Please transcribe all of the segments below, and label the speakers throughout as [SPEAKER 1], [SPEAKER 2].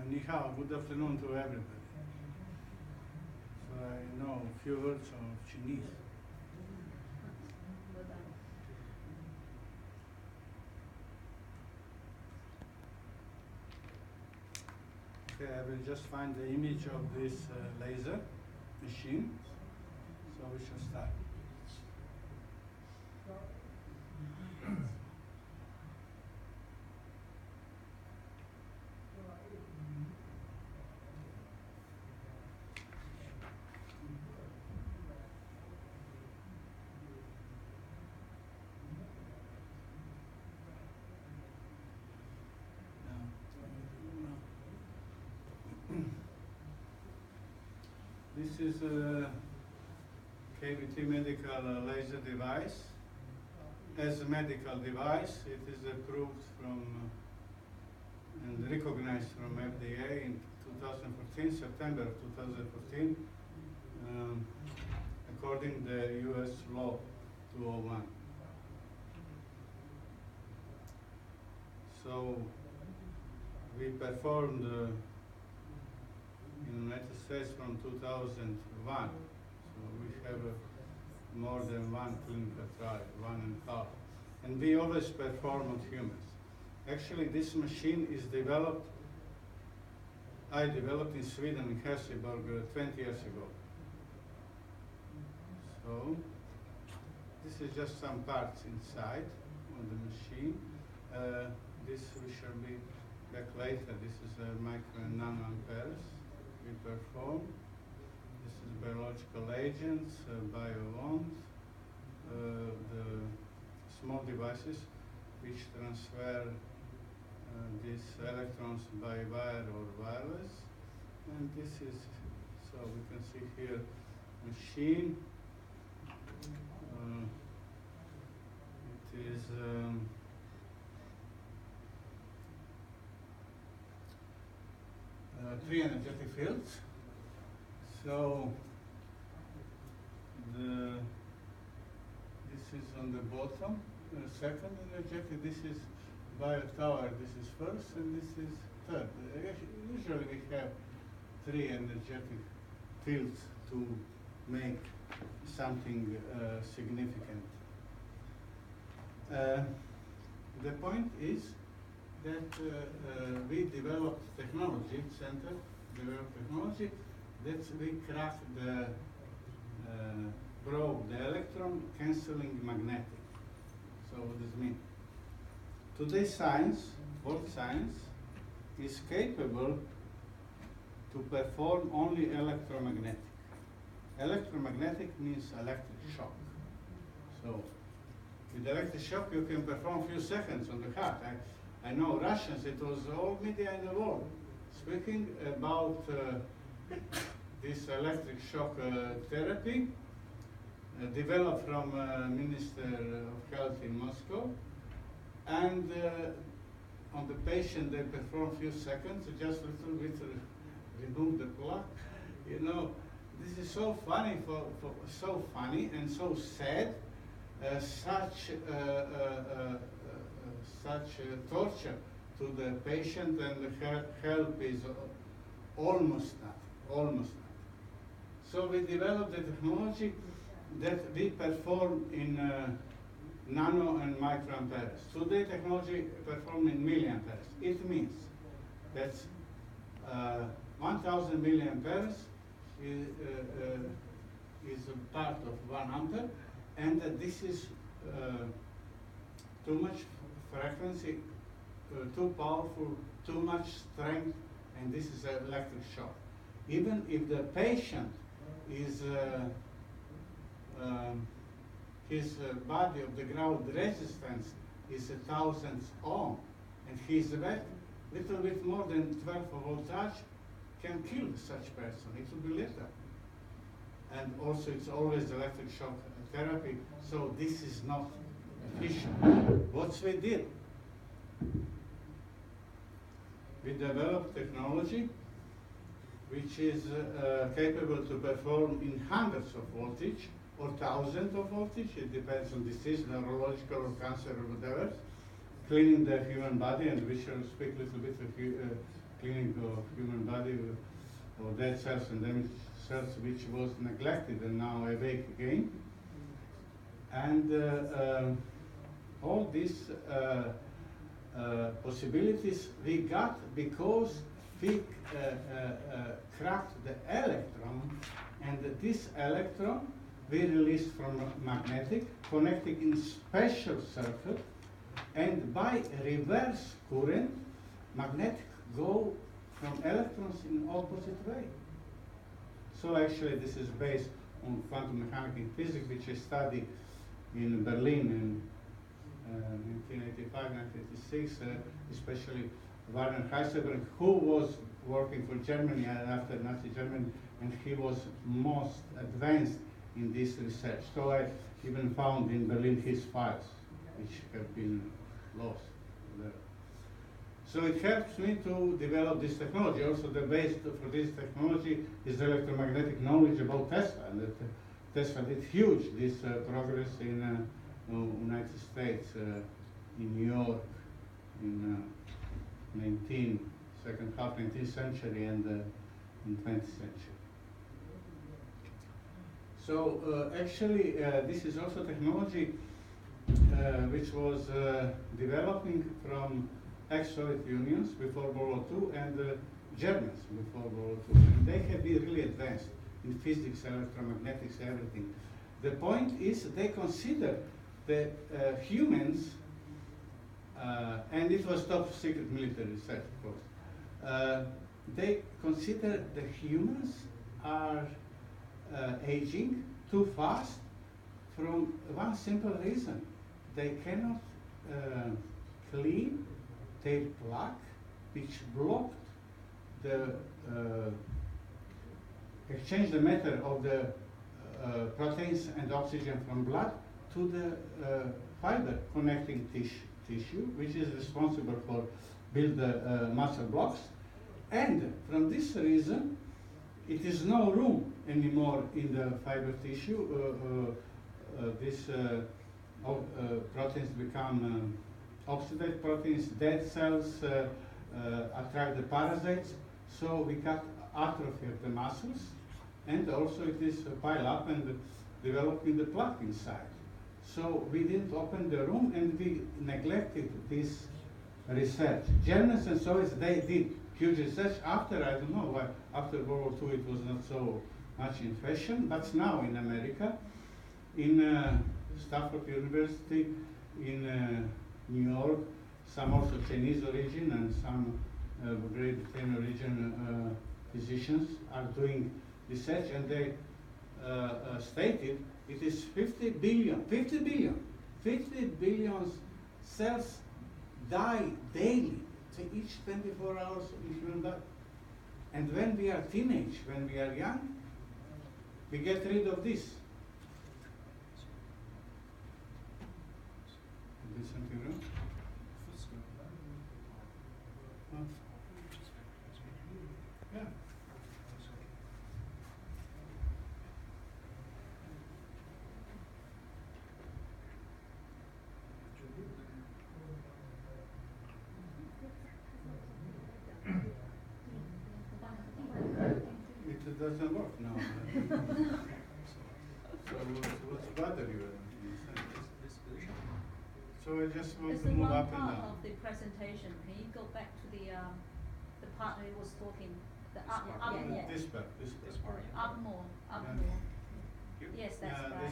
[SPEAKER 1] Ni hao, good afternoon to everybody. So I know a few words of Chinese. Okay, I will just find the image of this laser machine. So we shall start. This is a KVT medical laser device. As a medical device, it is approved from and recognized from FDA in 2014, September 2014, according to the US law 201. So we performed in the United States from 2001. So we have more than one clinical trial, 1.5. And we always perform on humans. Actually, this machine is developed, I developed in Sweden, in Helsingborg, 20 years ago. So this is just some parts inside on the machine. This we shall be back later. This is micro and nanoamperes we perform. This is biological agents, bio-bonds, the small devices which transfer these electrons by wire or wireless. And this is, so we can see here, machine. It is three energetic fields. So this is on the bottom, second energetic. This is bio tower. This is first, and this is third. Usually we have three energetic fields to make something significant. The point is that we developed technology, center developed technology, that we craft the probe, the electron cancelling magnetic. So what does it mean? Today's science, world science, is capable to perform only electromagnetic. Electromagnetic means electric shock. So with electric shock you can perform a few seconds on the heart. I know Russians, it was all media in the world speaking about this electric shock therapy developed from Minister of Health in Moscow. And on the patient they perform a few seconds, just a little bit remove the plug. You know, this is so funny, so funny and so sad. Such torture to the patient, and the help is almost nothing. So we developed the technology that we perform in nano and microamperes. Today technology performed in milliamperes. It means that 1,000 milliamperes is a part of 1 ampere, and this is too much frequency, too powerful, too much strength, and this is an electric shock. Even if the patient is his body of the ground resistance is 1,000 ohm, and his wet, little bit more than 12 voltage can kill such person. It will be lethal. And also it's always electric shock therapy, so this is not efficient. What we did? We developed technology which is capable to perform in hundreds of voltage or thousands of voltage. It depends on disease, neurological or cancer or whatever. cleaning the human body, and we shall speak a little bit of cleaning of human body or dead cells and damaged cells which was neglected and now awake again. And all these possibilities we got because we cracked the electron, and this electron we released from magnetic, connecting in special circuit, and by reverse current, magnetic go from electrons in opposite way. So actually this is based on quantum mechanics and physics, which I studied in Berlin in 1985, 1986, especially Werner Heisenberg, who was working for Germany after Nazi Germany, and he was most advanced in this research. So I even found in Berlin his files, which have been lost there. So it helps me to develop this technology. Also the base for this technology is electromagnetic knowledge about Tesla, and that Tesla did huge this progress in United States, in New York, in second half 19th century and in 20th century. So actually this is also technology which was developing from ex-Soviet Unions before World War II and Germans before World War II. And they have been really advanced in physics, electromagnetics, everything. The point is they consider the humans, and it was top secret military research, of course, they consider the humans are aging too fast from one simple reason. They cannot clean their plaque, which blocked the exchange the matter of the proteins and oxygen from blood to the fiber connecting tissue, which is responsible for build the muscle blocks. And from this reason, it is no room anymore in the fiber tissue. These proteins become oxidized proteins, dead cells attract the parasites, so we got atrophy of the muscles, and also it is pile up and developing the plaque inside. So we didn't open the room and we neglected this research. Germans and Soviets, they did huge research after, I don't know why, after World War II it was not so much in fashion, but now in America, in Stanford University, in New York, some also Chinese origin and some Great Britain origin physicians are doing research, and they stated it is 50 billion cells die daily, so each 24 hours in human body. And when we are teenage, when we are young, we get rid of this. Is something wrong? Huh? Yeah. It doesn't work now. So what's bother you? So I just want to move up and down.
[SPEAKER 2] It's the one part of the presentation. Can you go back to the part where he was talking? The up more.
[SPEAKER 1] This part.
[SPEAKER 2] Up more. Yes, that's right.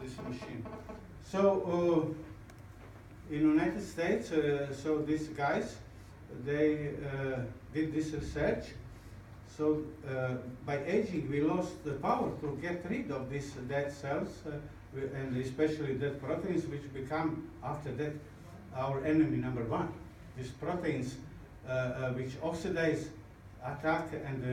[SPEAKER 1] This machine. So in United States, so these guys, they did this research. So by aging, we lost the power to get rid of these dead cells, and especially dead proteins, which become after that our enemy number one. These proteins which oxidize, attack, and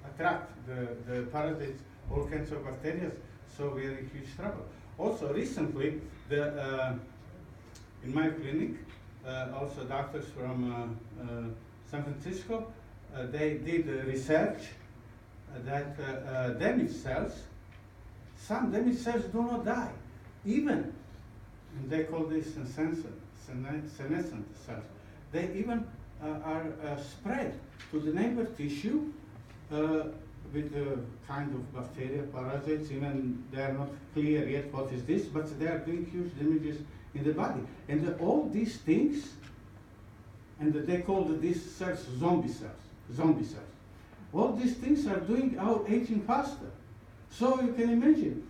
[SPEAKER 1] attract the parasites, all kinds of bacteria. So we are in huge trouble. Also, recently, in my clinic, also doctors from San Francisco, they did research that damaged cells, some damaged cells do not die. even, and they call this senescent cells, they even are spread to the neighbor tissue with a kind of bacteria, parasites, even they are not clear yet what is this, but they are doing huge damages in the body. And all these things, and they call these cells zombie cells. All these things are doing our aging faster. So you can imagine,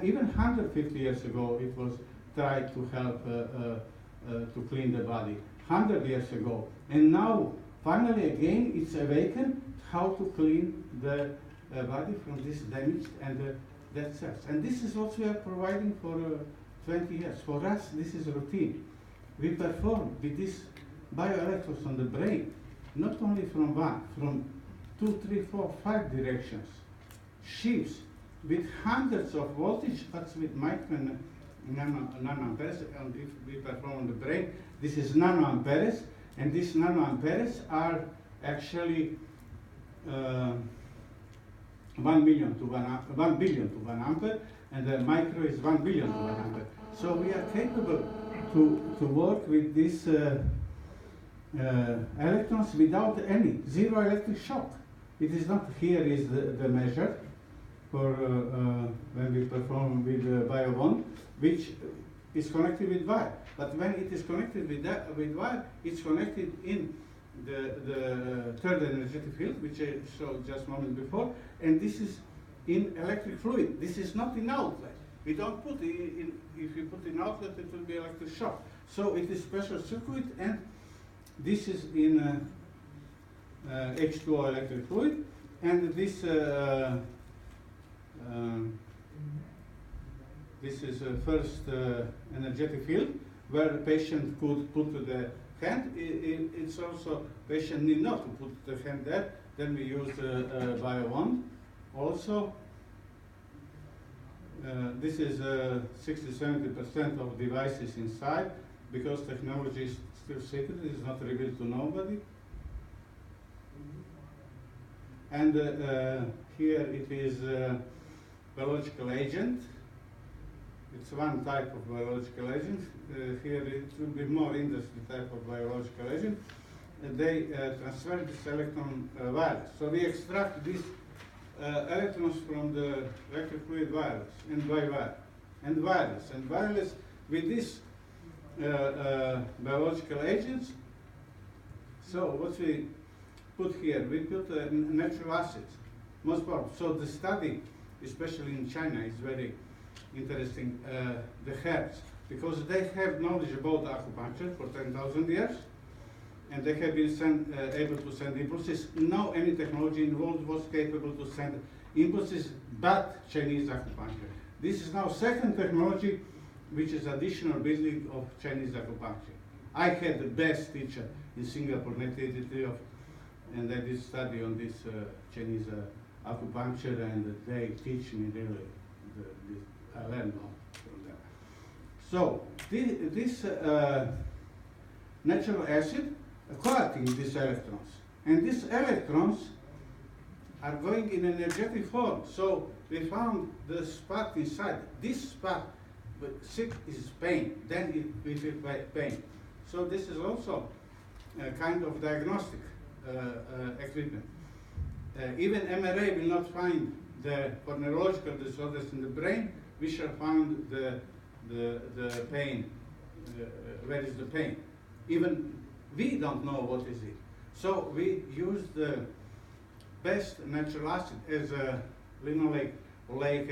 [SPEAKER 1] even 150 years ago it was tried to help to clean the body, 100 years ago. And now, finally again, it's awakened how to clean the body from this damaged and dead cells. And this is what we are providing for 20 years. For us, this is routine. We perform with these bioelectrodes on the brain, not only from one, from 2, 3, 4, 5 directions, shifts with hundreds of voltage, but with micro and nanoamperes. And if we perform on the brain, this is nanoamperes, and these nanoamperes are actually 1 billion to 1 ampere, and the micro is 1 billion to 1 ampere. So we are capable to work with these electrons without any zero electric shock. It is not here is the measure for when we perform with biobond, which is connected with wire. But when it is connected with wire, it's connected in the third energetic field, which I showed just a moment before, and this is in electric fluid. This is not in outlet. We don't put in, if you put in outlet, it will be electric shock. So it is special circuit, and this is in H2O electric fluid, and this this is first energetic field where the patient could put to the hand. It's also patient need not to put the hand there. Then we use bio1 also. This is 60-70% of devices inside, because technology is still secret, it is not revealed to nobody. And here it is biological agent. It's one type of biological agent. Here it will be more industry type of biological agent. They transfer this electron wireless. So we extract these electrons from the electric fluid wireless and by wire and wireless. And wireless with these biological agents. So what we put here, we put natural acids, most powerful. So the study, especially in China, is very interesting, the herbs, because they have knowledge about acupuncture for 10,000 years, and they have been able to send impulses. No any technology involved was capable to send impulses but Chinese acupuncture. This is now second technology which is additional building of Chinese acupuncture. I had the best teacher in Singapore, and I did study on this Chinese acupuncture, and they teach me really, I learned a lot from them. So this natural acid collecting these electrons, and these electrons are going in energetic form. So we found the spot inside. This spot, but sick is pain, then we feel pain. So this is also a kind of diagnostic equipment. Even MRI will not find for neurological disorders in the brain. We shall find the pain. Where is the pain? Even we don't know what is it. So we use the best natural acid as a linoleic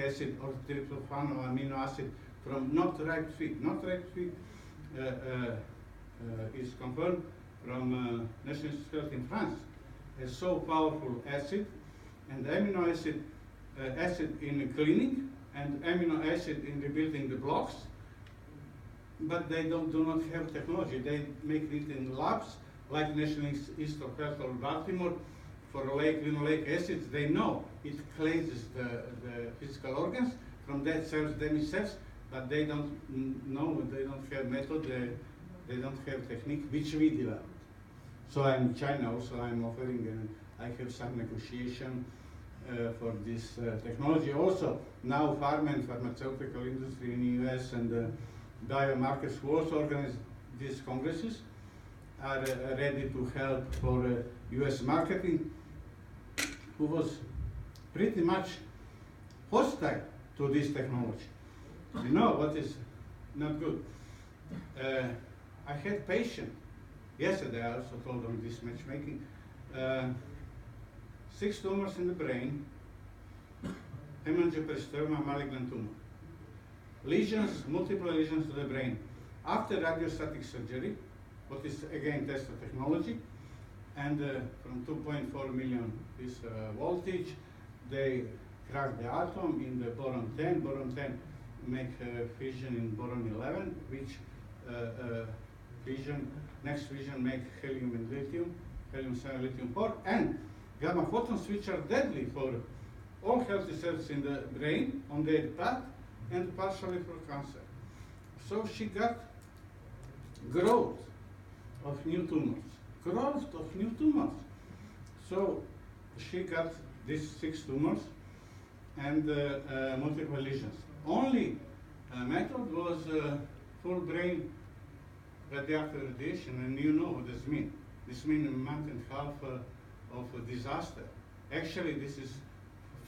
[SPEAKER 1] acid or tryptophan or amino acid from not rape feed. Not rape feed is confirmed from National Institute in France as so powerful acid, and amino acid acid in cleaning and amino acid in rebuilding the blocks, but they do not have technology. They make it in labs like National Institute of Health or Baltimore. For linoleic acids, they know it cleanses the physical organs from dead cells, damaged cells, but they don't know, they don't have method, they don't have technique which we developed. So I'm in China also, I'm offering, I have some negotiation for this technology. Also, now pharma and pharmaceutical industry in the US and biomarkers who also organize these congresses are ready to help for US marketing, who was pretty much hostile to this technology. You know what is not good? I had patient yesterday. I also told them this matchmaking. 6 tumors in the brain, hemangioperistoma, malignant tumor. Lesions, multiple lesions to the brain. After radiostatic surgery, what is again test of technology, and from 2.4 million this voltage, they crack the atom in the boron 10. Boron 10 make fission in boron 11, which next fission make helium and lithium, helium 7, lithium 4, and gamma photons, which are deadly for all healthy cells in the brain on their path and partially for cancer. So she got growth of new tumors. So she got these 6 tumors and multiple lesions. Only method was full brain radioactive radiation, and you know what this means. This means a month and a half of a disaster. Actually, this is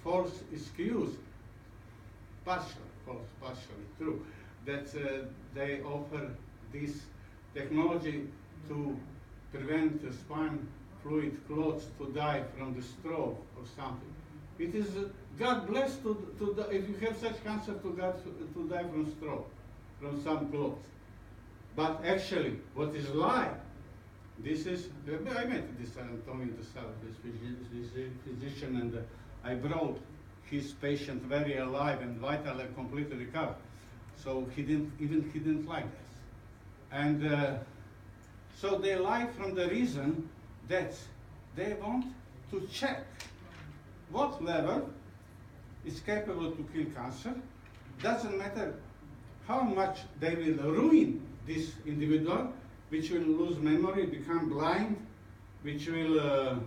[SPEAKER 1] false excuse, partially true, that they offer this technology to prevent the spine fluid clots to die from the stroke or something. It is God bless if you have such cancer to die from stroke, from some clot. But actually, what is lie? This is, I met this Antonio Sal, this physician, and I brought his patient very alive and vital and completely recovered. So he didn't like this. And so they lie from the reason that they want to check what level is capable to kill cancer. Doesn't matter how much they will ruin this individual, which will lose memory, become blind, which will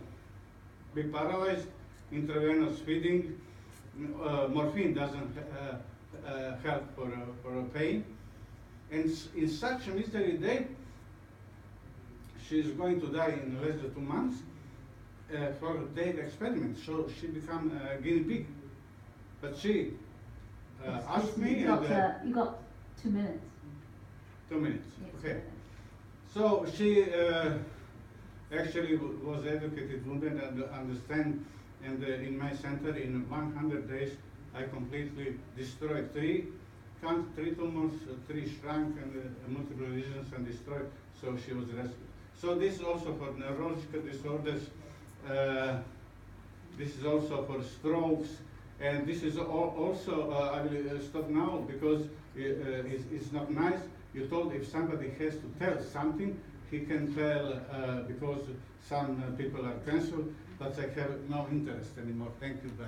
[SPEAKER 1] be paralyzed, intravenous feeding. Morphine doesn't help for pain. And in such a misery day, she is going to die in less than 2 months for their experiment. So she become a guinea pig. But she asked me.
[SPEAKER 2] You got 2 minutes.
[SPEAKER 1] 2 minutes.
[SPEAKER 2] Yes,
[SPEAKER 1] Okay. So she actually was educated woman and understand. And in my center, in 100 days, I completely destroyed 3 tumors, 3 shrunk, and multiple lesions and destroyed. So she was rescued. So this is also for neurological disorders. This is also for strokes, and this is also. I will stop now because it's not nice. You told if somebody has to tell something, he can tell because some people are canceled, but I have no interest anymore. Thank you, bye.